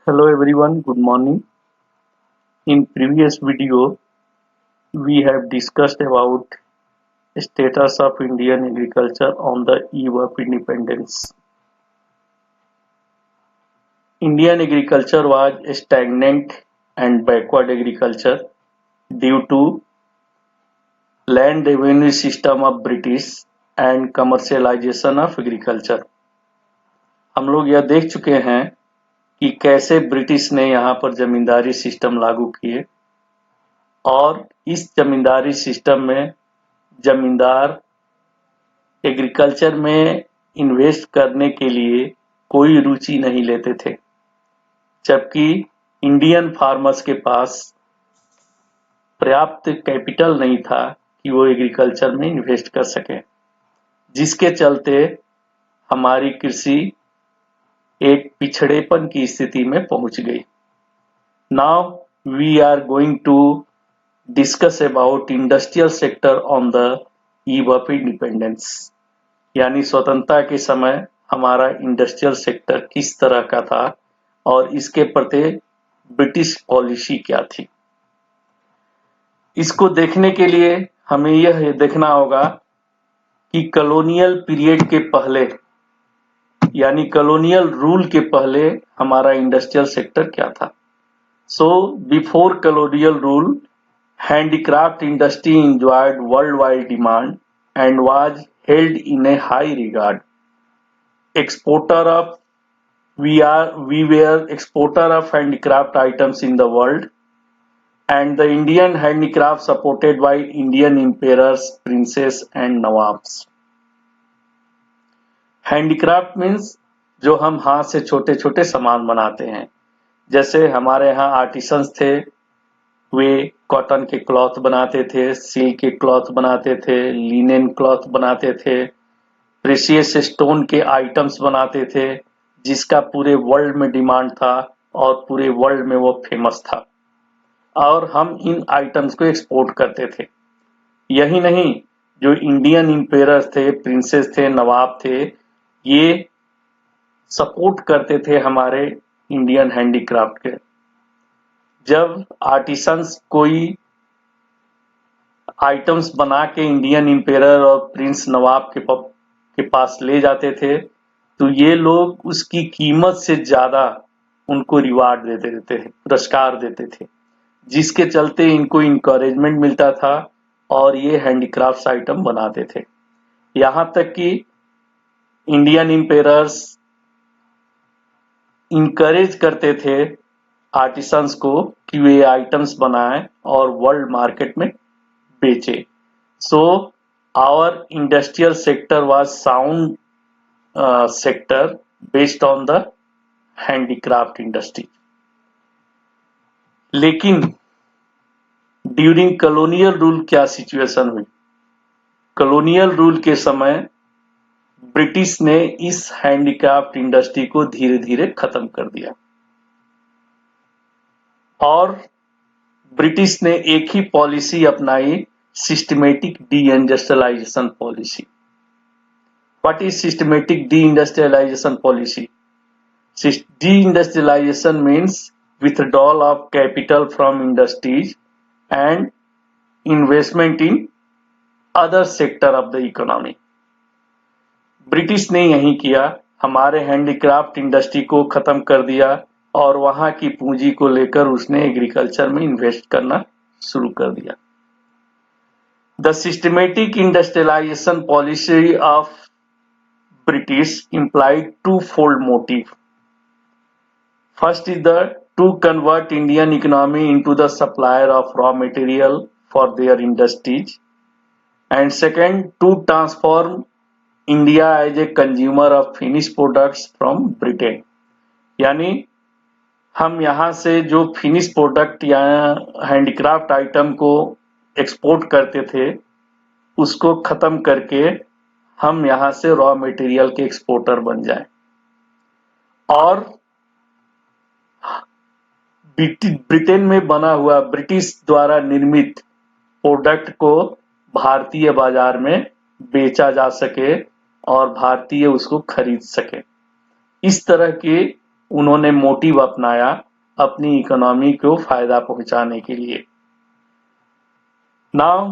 Hello everyone, good morning. In previous video, we have discussed about status of Indian agriculture on the eve of independence. Indian agriculture was stagnant and backward agriculture due to land revenue system of British and commercialization of agriculture. हम लोग यह देख चुके हैं कि कैसे British ने यहाँ पर जमींदारी सिस्टम लागू किए और इस जमींदारी सिस्टम में जमींदार एग्रीकल्चर में इन्वेस्ट करने के लिए कोई रुचि नहीं लेते थे, जबकि इंडियन फार्मर्स के पास पर्याप्त कैपिटल नहीं था कि वो एग्रीकल्चर में इन्वेस्ट कर सके, जिसके चलते हमारी कृषि एक पिछड़ेपन की स्थिति में पहुंच गई। Now we are going to discuss about industrial sector on the eve of independence, यानी स्वतंत्रता के समय हमारा इंडस्ट्रियल सेक्टर किस तरह का था और इसके प्रति ब्रिटिश पॉलिसी क्या थी। इसको देखने के लिए हमें यह देखना होगा कि कॉलोनियल पीरियड के पहले, यानी कॉलोनियल रूल के पहले हमारा इंडस्ट्रियल सेक्टर क्या था। So before colonial rule, handicraft industry enjoyed worldwide demand and was held in a high regard. We were exporter of handicraft items in the world, and the Indian handicraft supported by Indian emperors, princes and nawabs. Handicraft means जो हम हाथ से छोटे छोटे सामान बनाते हैं, जैसे हमारे यहाँ आर्टिसंस थे, वे कॉटन के क्लॉथ बनाते थे, सिल्क के क्लॉथ बनाते थे, लिनेन क्लॉथ बनाते थे, प्रेशियस स्टोन के आइटम्स बनाते थे, जिसका पूरे वर्ल्ड में डिमांड था और पूरे वर्ल्ड में वो फेमस था, और हम इन आइटम्स को एक्सपोर्ट करते थे। यही नहीं, जो इंडियन इंपेरर थे, प्रिंसेस थे, नवाब थे, ये सपोर्ट करते थे हमारे इंडियन हैंडीक्राफ्ट के। जब आर्टिसंस कोई आइटम्स बना के इंडियन इंपेरर और प्रिंस नवाब के पास ले जाते थे, तो ये लोग उसकी कीमत से ज्यादा उनको रिवार्ड देते थे, पुरस्कार देते थे, जिसके चलते इनको इंकरेजमेंट मिलता था और ये हैंडीक्राफ्ट आइटम बनाते थे। यहाँ तक कि इंडियन इंपेरर्स इंकरेज करते थे आर्टिसंस को कि वे आइटम्स बनाएं और वर्ल्ड मार्केट में बेचे। So our industrial sector was sound sector based on the handicraft industry. लेकिन ड्यूरिंग कॉलोनियल रूल क्या सिचुएशन हुई? कॉलोनियल रूल के समय ब्रिटिश ने इस हैंडीक्राफ्ट इंडस्ट्री को धीरे धीरे खत्म कर दिया और ब्रिटिश ने एक ही पॉलिसी अपनाई, systematic deindustrialisation policy. What is systematic deindustrialisation policy? Deindustrialisation means withdrawal of capital from industries and investment in other sector of the economy. British ने यही किया, हमारे हैंडीक्राफ्ट इंडस्ट्री को खत्म कर दिया और वहां की पूंजी को लेकर उसने एग्रीकल्चर में इन्वेस्ट करना शुरू कर दिया। The systematic industrialization policy of British implied twofold motive. First is to convert Indian economy into the supplier of raw material for their industries, and second, to transform India as a consumer of finished products from Britain. यानी हम यहाँ से जो finish product या handicraft item को export करते थे, उसको खत्म करके हम यहाँ से रॉ मटेरियल के एक्सपोर्टर बन जाएं और ब्रिटेन में बना हुआ ब्रिटिश द्वारा निर्मित प्रोडक्ट को भारतीय बाजार में बेचा जा सके और भारतीय उसको खरीद सके। इस तरह की उन्होंने मोटिव अपनाया अपनी इकोनॉमी को फायदा पहुंचाने के लिए। Now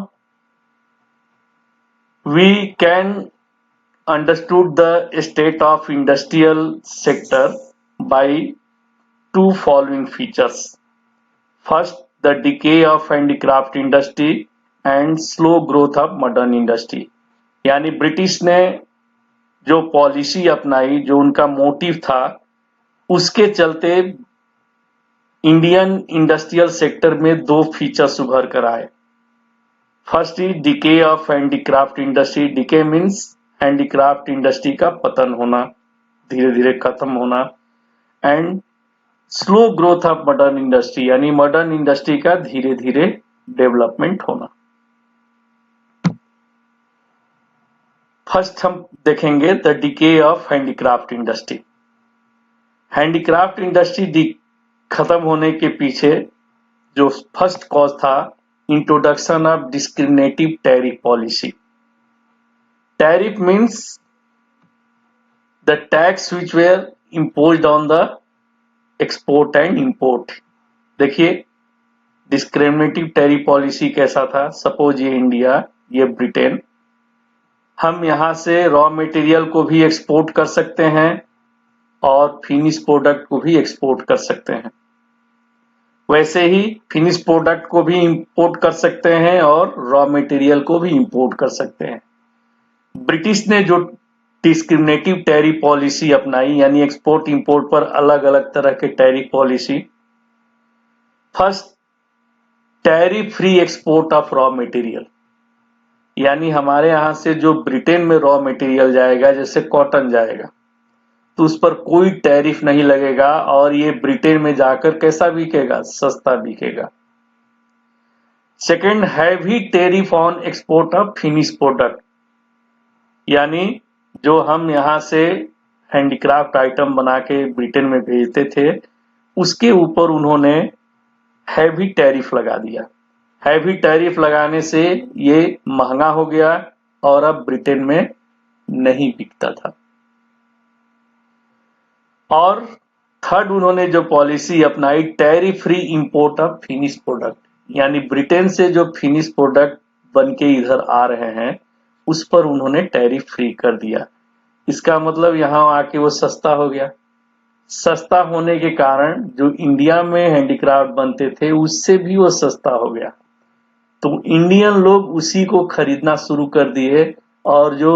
we can understood the state of industrial sector by two following features. First, the decay of handicraft industry and slow growth of modern industry. यानी ब्रिटिश ने जो पॉलिसी अपनाई, जो उनका मोटिव था, उसके चलते इंडियन इंडस्ट्रियल सेक्टर में दो फीचर्स उभर कर आए। First is decay of handicraft industry. Decay means handicraft industry का पतन होना, धीरे धीरे खत्म होना। And slow growth of modern industry, यानी मॉडर्न इंडस्ट्री का धीरे धीरे डेवलपमेंट होना। फर्स्ट हम देखेंगे the decay of handicraft industry. Handicraft industry खत्म होने के पीछे जो फर्स्ट कॉज था, introduction of discriminative tariff policy. Tariff means the tax which were imposed on the export and import। देखिए डिस्क्रिमिनेटिव टैरिफ पॉलिसी कैसा था। सपोज ये इंडिया, ये ब्रिटेन, हम यहां से रॉ मटेरियल को भी एक्सपोर्ट कर सकते हैं और फिनिश प्रोडक्ट को भी एक्सपोर्ट कर सकते हैं। वैसे ही फिनिश प्रोडक्ट को भी इंपोर्ट कर सकते हैं और रॉ मटेरियल को भी इंपोर्ट कर सकते हैं। ब्रिटिश ने जो डिस्क्रिमिनेटिव टैरिफ पॉलिसी अपनाई, यानी एक्सपोर्ट इंपोर्ट पर अलग अलग तरह के tariff policy. First, tariff free export of raw material, यानी हमारे यहां से जो ब्रिटेन में रॉ मटेरियल जाएगा, जैसे कॉटन जाएगा, तो उस पर कोई टैरिफ नहीं लगेगा और ये ब्रिटेन में जाकर कैसा बिकेगा, सस्ता बिकेगा। Second, heavy tariff on export of finish product, यानी जो हम यहां से हैंडीक्राफ्ट आइटम बना के ब्रिटेन में भेजते थे, उसके ऊपर उन्होंने हैवी टैरिफ लगा दिया। हैवी टैरिफ लगाने से ये महंगा हो गया और अब ब्रिटेन में नहीं बिकता था। और थर्ड, उन्होंने जो पॉलिसी अपनाई, tariff free import of finish product, यानी ब्रिटेन से जो फिनिश प्रोडक्ट बन के इधर आ रहे हैं उस पर उन्होंने टैरिफ फ्री कर दिया। इसका मतलब यहां आके वो सस्ता हो गया। सस्ता होने के कारण जो इंडिया में हैंडीक्राफ्ट बनते थे उससे भी वो सस्ता हो गया, तो इंडियन लोग उसी को खरीदना शुरू कर दिए और जो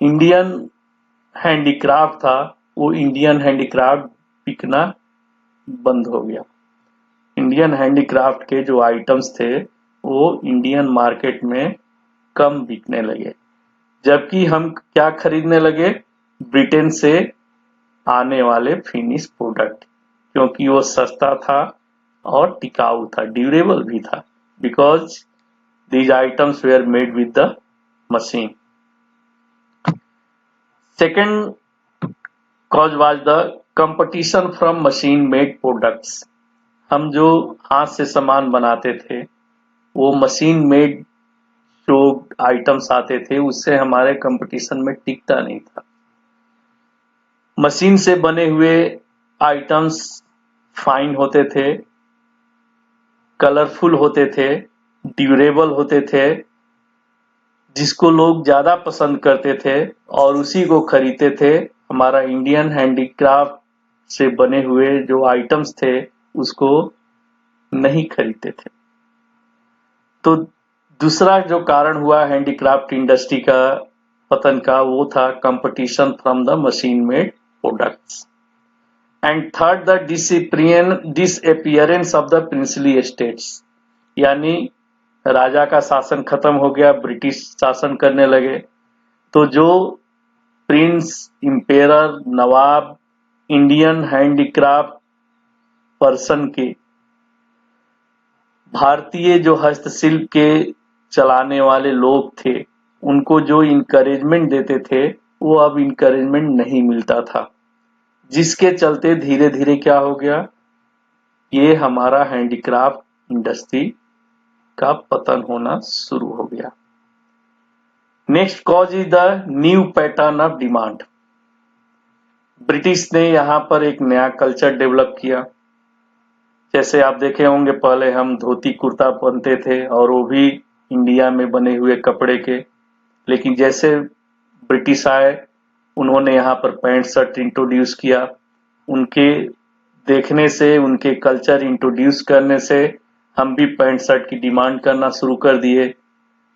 इंडियन हैंडीक्राफ्ट था वो इंडियन हैंडीक्राफ्ट बिकना बंद हो गया। इंडियन हैंडीक्राफ्ट के जो आइटम्स थे वो इंडियन मार्केट में कम बिकने लगे, जबकि हम क्या खरीदने लगे, ब्रिटेन से आने वाले फिनिश प्रोडक्ट, क्योंकि वो सस्ता था और टिकाऊ था, ड्यूरेबल भी था, because these items were made with the machine. Second cause was the competition from machine made products। हम जो हाथ से सामान बनाते थे वो मशीन मेड जो आइटम्स आते थे उससे हमारे कंपटीशन में टिकता नहीं था। मशीन से बने हुए आइटम्स फाइन होते थे, कलरफुल होते थे, ड्यूरेबल होते थे, जिसको लोग ज्यादा पसंद करते थे और उसी को खरीदते थे। हमारा इंडियन हैंडीक्राफ्ट से बने हुए जो आइटम्स थे उसको नहीं खरीदते थे। तो दूसरा जो कारण हुआ हैंडीक्राफ्ट इंडस्ट्री का पतन का, वो था competition from the machine made products. And third, the disappearance of the princely estates, यानी राजा का शासन खत्म हो गया, ब्रिटिश शासन करने लगे, तो जो प्रिंस, इंपेरर, नवाब, इंडियन हैंडीक्राफ्ट पर्सन के, भारतीय जो हस्तशिल्प के चलाने वाले लोग थे, उनको जो इनकरेजमेंट देते थे वो अब इनकरेजमेंट नहीं मिलता था, जिसके चलते धीरे धीरे क्या हो गया, ये हमारा हैंडीक्राफ्ट इंडस्ट्री का पतन होना शुरू हो गया। Next cause is the new pattern of demand. British ने यहाँ पर एक नया कल्चर डेवलप किया। जैसे आप देखे होंगे, पहले हम धोती कुर्ता पहनते थे और वो भी इंडिया में बने हुए कपड़े के, लेकिन जैसे ब्रिटिश आए उन्होंने यहाँ पर पैंट शर्ट इंट्रोड्यूस किया। उनके देखने से, उनके कल्चर इंट्रोड्यूस करने से हम भी पैंट शर्ट की डिमांड करना शुरू कर दिए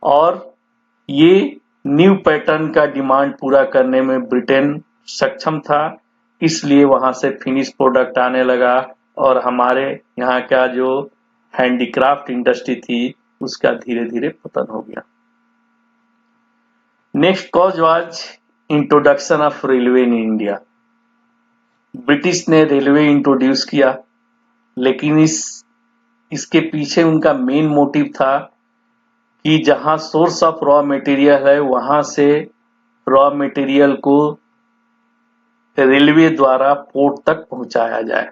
और ये न्यू पैटर्न का डिमांड पूरा करने में ब्रिटेन सक्षम था, इसलिए वहां से फिनिश प्रोडक्ट आने लगा और हमारे यहाँ का जो हैंडीक्राफ्ट इंडस्ट्री थी उसका धीरे धीरे पतन हो गया। Next cause was introduction of railway in India. British ने रेलवे इंट्रोड्यूस किया, लेकिन इसके पीछे उनका मेन मोटिव था कि जहां सोर्स ऑफ रॉ मटेरियल है वहां से रॉ मटेरियल को रेलवे द्वारा पोर्ट तक पहुंचाया जाए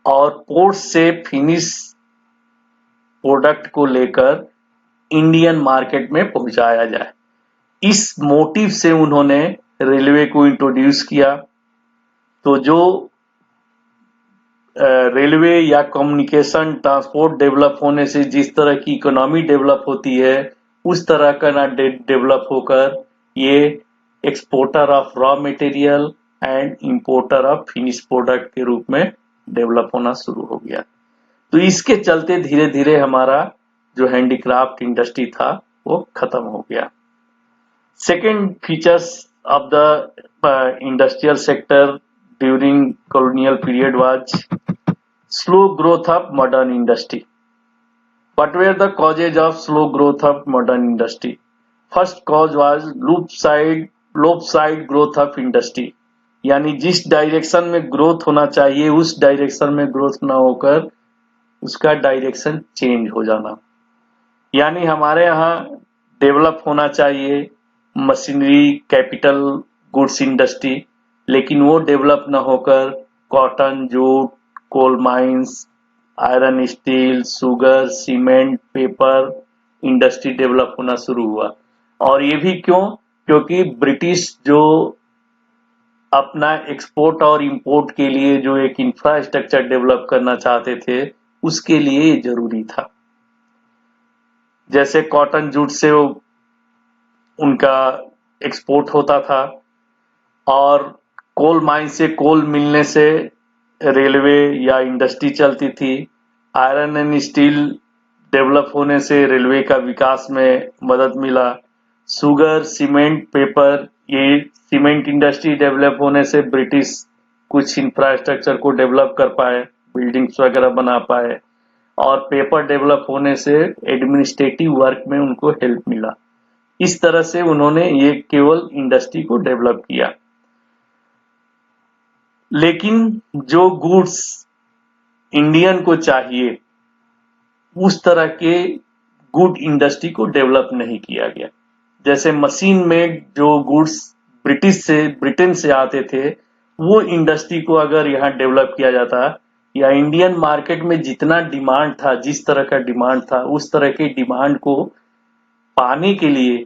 और पोर्ट से फिनिश प्रोडक्ट को लेकर इंडियन मार्केट में पहुंचाया जाए। इस मोटिव से उन्होंने रेलवे को इंट्रोड्यूस किया। तो जो रेलवे या कम्युनिकेशन ट्रांसपोर्ट डेवलप होने से जिस तरह की इकोनॉमी डेवलप होती है उस तरह का ना डेवलप होकर ये exporter of raw material and importer of finish product के रूप में डेवलप होना शुरू हो गया। तो इसके चलते धीरे धीरे हमारा जो हैंडीक्राफ्ट इंडस्ट्री था वो खत्म हो गया। Second features of the industrial sector during colonial period was slow growth of modern industry. What were the causes of slow growth of modern industry? First cause was lopside growth of industry. यानी जिस direction में growth होना चाहिए उस direction में growth ना होकर उसका डायरेक्शन चेंज हो जाना। यानी हमारे यहाँ डेवलप होना चाहिए मशीनरी, कैपिटल गुड्स इंडस्ट्री, लेकिन वो डेवलप न होकर cotton, jute, coal mines, iron steel, sugar, cement, paper industry develop होना शुरू हुआ। और ये भी क्यों? क्योंकि ब्रिटिश जो अपना एक्सपोर्ट और इंपोर्ट के लिए जो एक इंफ्रास्ट्रक्चर डेवलप करना चाहते थे उसके लिए ये जरूरी था। जैसे कॉटन, जूट से उनका एक्सपोर्ट होता था और कोल माइन से कोल मिलने से रेलवे या इंडस्ट्री चलती थी। आयरन एंड स्टील डेवलप होने से रेलवे का विकास में मदद मिला। शुगर, सीमेंट, पेपर, ये सीमेंट इंडस्ट्री डेवलप होने से ब्रिटिश कुछ इंफ्रास्ट्रक्चर को डेवलप कर पाए, बिल्डिंग्स वगैरह बना पाए। और पेपर डेवलप होने से एडमिनिस्ट्रेटिव वर्क में उनको हेल्प मिला। इस तरह से उन्होंने ये केवल इंडस्ट्री को डेवलप किया। लेकिन जो गुड्स इंडियन को चाहिए उस तरह के गुड इंडस्ट्री को डेवलप नहीं किया गया। जैसे मशीन मेड जो गुड्स ब्रिटेन से आते थे वो इंडस्ट्री को अगर यहाँ डेवलप किया जाता या इंडियन मार्केट में जितना डिमांड था, जिस तरह का डिमांड था उस तरह के डिमांड को पाने के लिए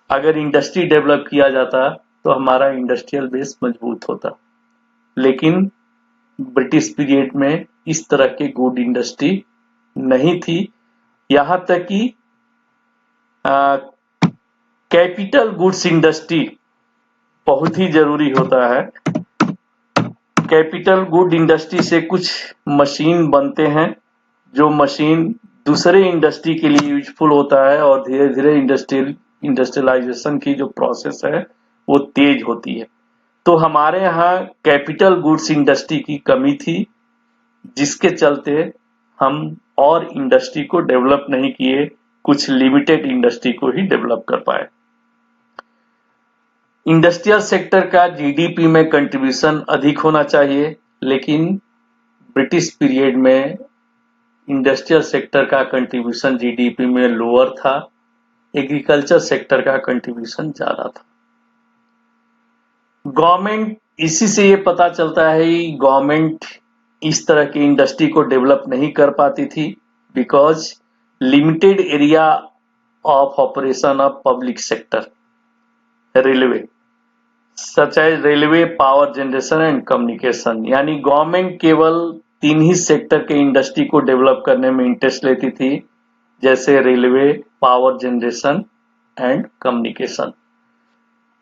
अगर इंडस्ट्री डेवलप किया जाता तो हमारा इंडस्ट्रियल बेस मजबूत होता। लेकिन ब्रिटिश पीरियड में इस तरह के गुड इंडस्ट्री नहीं थी। यहां तक कि कैपिटल गुड्स इंडस्ट्री बहुत ही जरूरी होता है। कैपिटल गुड इंडस्ट्री से कुछ मशीन बनते हैं जो मशीन दूसरे इंडस्ट्री के लिए यूजफुल होता है और धीरे धीरे इंडस्ट्रियलाइजेशन की जो प्रोसेस है वो तेज होती है। तो हमारे यहाँ कैपिटल गुड्स इंडस्ट्री की कमी थी जिसके चलते हम और इंडस्ट्री को डेवलप नहीं किए, कुछ लिमिटेड इंडस्ट्री को ही डेवलप कर पाए। इंडस्ट्रियल सेक्टर का जीडीपी में कंट्रीब्यूशन अधिक होना चाहिए, लेकिन ब्रिटिश पीरियड में इंडस्ट्रियल सेक्टर का कंट्रीब्यूशन जीडीपी में लोअर था, एग्रीकल्चर सेक्टर का कंट्रीब्यूशन ज्यादा था। गवर्नमेंट, इसी से ये पता चलता है कि गवर्नमेंट इस तरह की इंडस्ट्री को डेवलप नहीं कर पाती थी because limited area of operation of public sector. Railway such as railway, power generation and communication. यानी गवर्नमेंट केवल 3 ही सेक्टर के इंडस्ट्री को डेवलप करने में इंटरेस्ट लेती थी, जैसे railway, power generation and communication.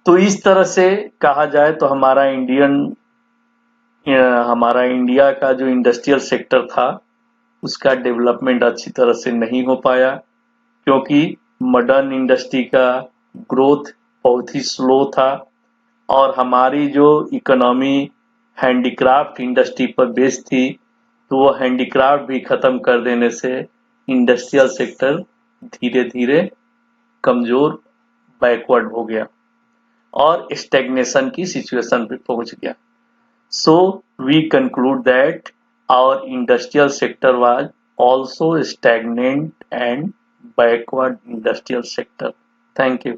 तो इस तरह से कहा जाए तो हमारा इंडिया का जो इंडस्ट्रियल सेक्टर था उसका डेवलपमेंट अच्छी तरह से नहीं हो पाया, क्योंकि मॉडर्न इंडस्ट्री का ग्रोथ बहुत ही स्लो था और हमारी जो इकोनॉमी हैंडीक्राफ्ट इंडस्ट्री पर बेस्ड थी, तो वो हैंडीक्राफ्ट भी खत्म कर देने से इंडस्ट्रियल सेक्टर धीरे धीरे कमजोर, बैकवर्ड हो गया और स्टेग्नेशन की सिचुएशन पे पहुंच गया। So we conclude that our industrial sector was also stagnant and backward industrial sector. Thank you.